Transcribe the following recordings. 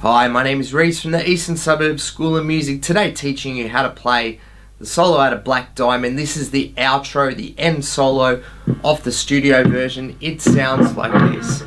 Hi, my name is Reese from the Eastern Suburbs School of Music. Today teaching you how to play the solo out of Black Diamond. This is the outro, the end solo of the studio version. It sounds like this.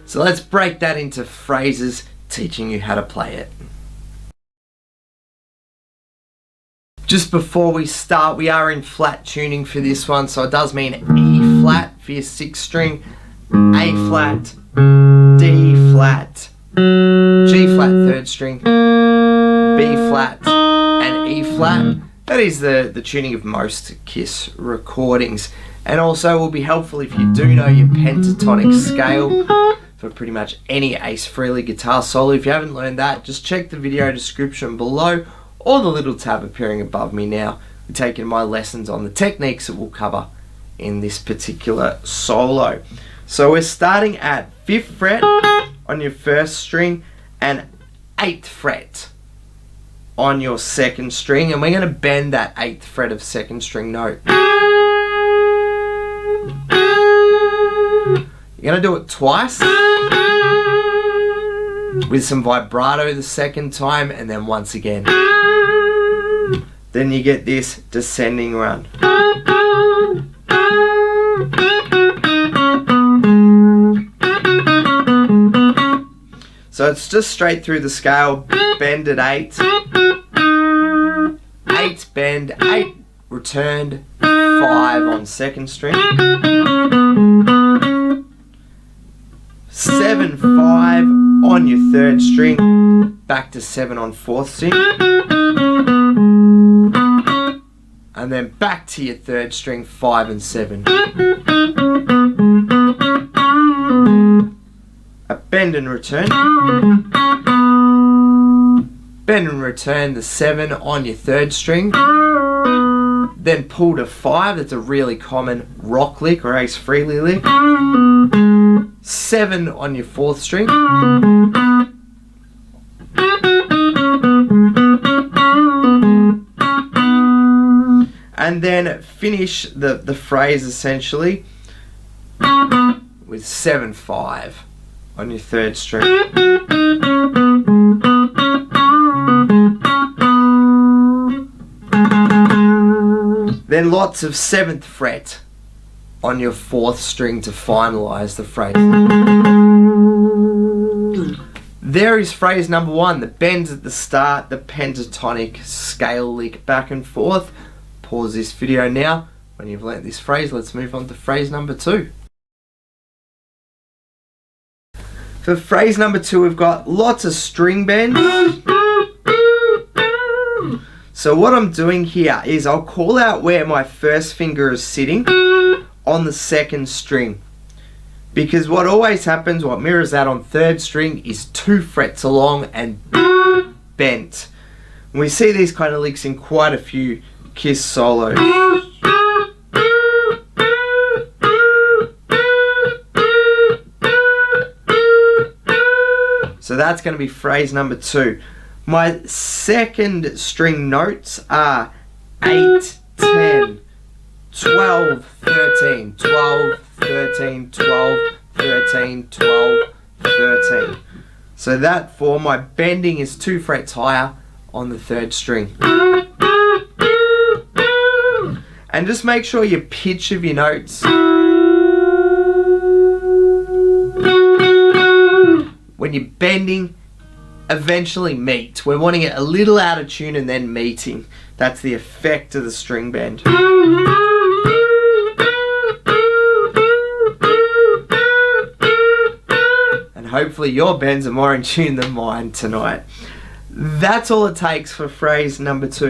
So let's break that into phrases, teaching you how to play it. Just before we start, we are in flat tuning for this one, so it does mean E flat for your 6th string, A flat, D flat, G flat 3rd string, B flat, and E flat. That is the tuning of most Kiss recordings. And also will be helpful if you do know your pentatonic scale for pretty much any Ace Frehley guitar solo. If you haven't learned that, just check the video description below or the little tab appearing above me now. We're taking my lessons on the techniques that we'll cover in this particular solo. So we're starting at 5th fret on your 1st string and 8th fret on your 2nd string, and we're going to bend that 8th fret of 2nd string note. You're going to do it twice with some vibrato the 2nd time, and then once again. Then you get this descending run. So it's just straight through the scale, bend at 8, 8 bend, 8 returned, 5 on 2nd string, 7 5 on your 3rd string, back to 7 on 4th string, and then back to your 3rd string, 5 and 7. A bend and return, bend and return the 7 on your 3rd string, then pull to 5. That's a really common rock lick or Ace Frehley lick. 7 on your 4th string, and then finish the phrase essentially with 7 5 on your 3rd string. Then lots of 7th fret on your 4th string to finalize the phrase. There is phrase number 1, the bends at the start, the pentatonic scale lick back and forth. Pause this video now. When you've learnt this phrase, let's move on to phrase number 2. For phrase number 2, we've got lots of string bends. So what I'm doing here is I'll call out where my 1st finger is sitting on the 2nd string, because what always happens, what mirrors that on 3rd string, is 2 frets along and bent. And we see these kind of licks in quite a few Kiss solos. So that's going to be phrase number 2. My 2nd string notes are 8, 10, 12, 13, 12, 13, 12, 13, 12, 13. So that for my bending is 2 frets higher on the 3rd string. And just make sure your pitch of your notes when you're bending eventually meet. We're wanting it a little out of tune and then meeting. That's the effect of the string bend. And hopefully your bends are more in tune than mine tonight. That's all it takes for phrase number 2.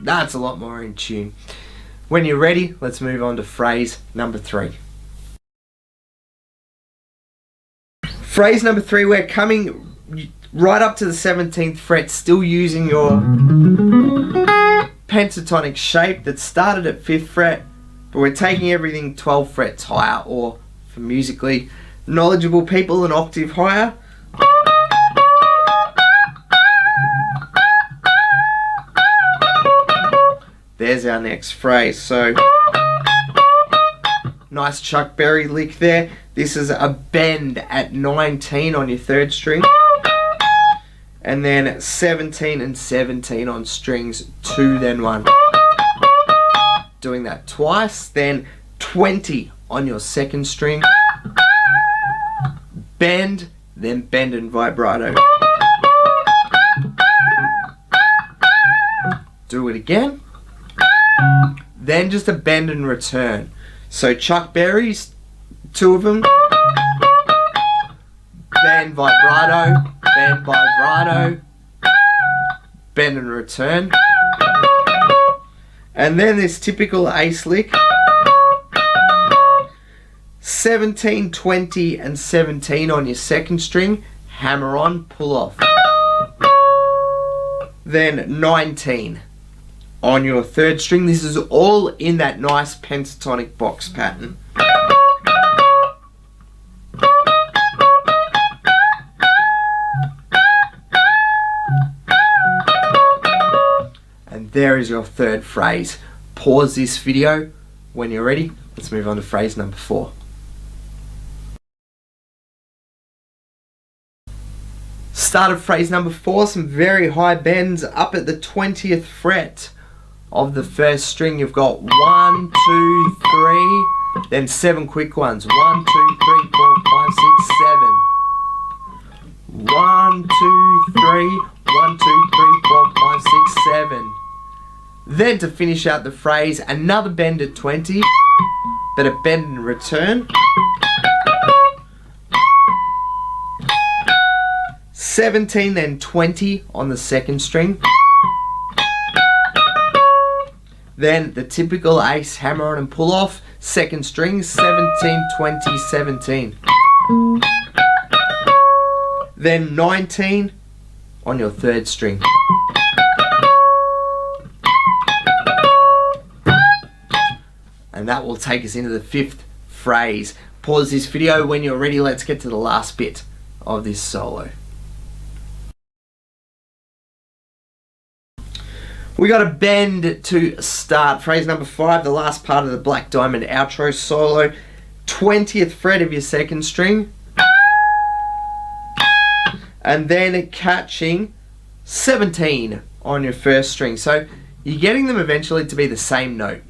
That's a lot more in tune. When you're ready, let's move on to phrase number 3. Phrase number 3, we're coming right up to the 17th fret, still using your pentatonic shape that started at 5th fret, but we're taking everything 12 frets higher, or for musically knowledgeable people, an octave higher. There's our next phrase. So, nice Chuck Berry lick there. This is a bend at 19 on your 3rd string. And then 17 and 17 on strings 2, then 1. Doing that twice. Then 20 on your 2nd string. Bend, then bend and vibrato. Do it again. Then just a bend and return. So Chuck Berry's 2 of them. Bend, vibrato, bend, vibrato, bend and return. And then this typical ace lick. 17, 20 and 17 on your 2nd string. Hammer on, pull off. Then 19 on your 3rd string. This is all in that nice pentatonic box pattern. And there is your 3rd phrase. Pause this video when you're ready. Let's move on to phrase number 4. Start of phrase number 4, some very high bends up at the 20th fret of the 1st string. You've got 1, 2, 3, then 7 quick ones. 1, 2, 3, 4, 5, 6, 7. 1, 2, 3, 1, 2, 3, 4, 5, 6, 7. Then to finish out the phrase, another bend at 20, but a bend and return. 17, then 20 on the 2nd string. Then the typical ace hammer on and pull off, 2nd string, 17, 20, 17. Then 19 on your 3rd string. And that will take us into the 5th phrase. Pause this video when you're ready. Let's get to the last bit of this solo. We got a bend to start. Phrase number 5, the last part of the Black Diamond outro solo. 20th fret of your 2nd string. And then catching 17 on your 1st string. So you're getting them eventually to be the same note.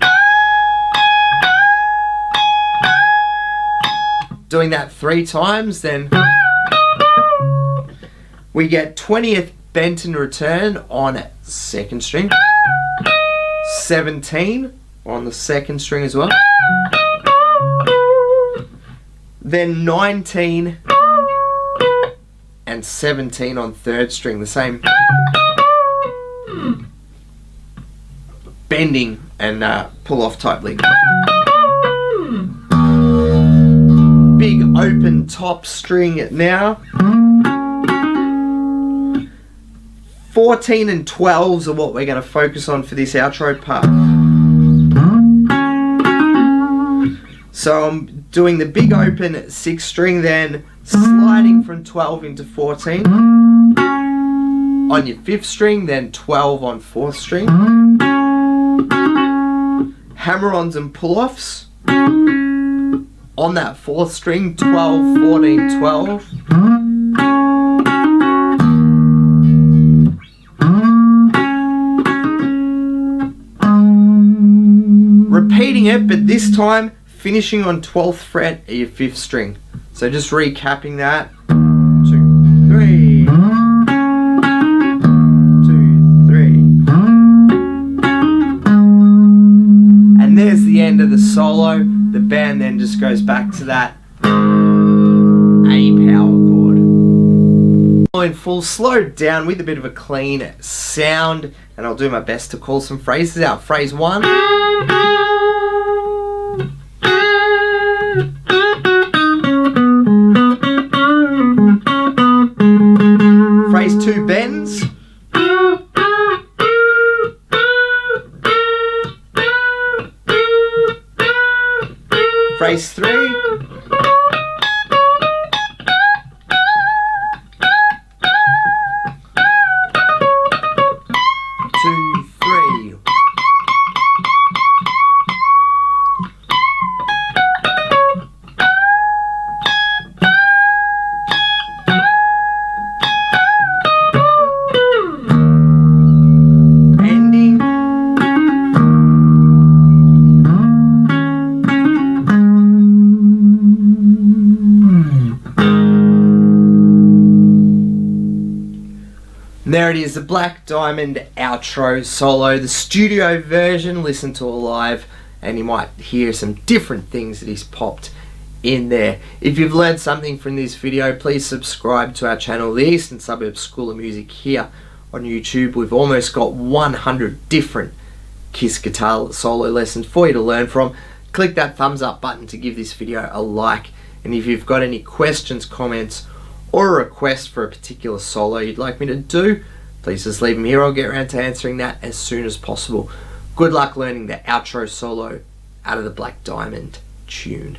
Doing that 3 times, then we get 20th bent and return on 2nd string, 17 on the 2nd string as well, then 19 and 17 on 3rd string, the same bending and pull off type lick. Big open top string now. 14 and 12s are what we're going to focus on for this outro part. So I'm doing the big open 6th string, then sliding from 12 into 14 on your 5th string, then 12 on 4th string. Hammer-ons and pull-offs on that 4th string, 12, 14, 12. Repeating it, but this time finishing on 12th fret of your 5th string. So just recapping that. 2, 3. 2, 3. And there's the end of the solo. The band then just goes back to that in full, slowed down with a bit of a clean sound, and I'll do my best to call some phrases out. Phrase 1. Phrase 2, bends. Phrase 3. 2, 3. Ending. And there it is, the Black Diamond outro solo, the studio version. Listen to it live and you might hear some different things that he's popped in there. If you've learned something from this video, please subscribe to our channel, the Eastern Suburbs School of Music, here on YouTube. We've almost got 100 different Kiss guitar solo lessons for you to learn from. Click that thumbs up button to give this video a like, and if you've got any questions, comments, or a request for a particular solo you'd like me to do, please just leave them here. I'll get around to answering that as soon as possible. Good luck learning the outro solo out of the Black Diamond tune.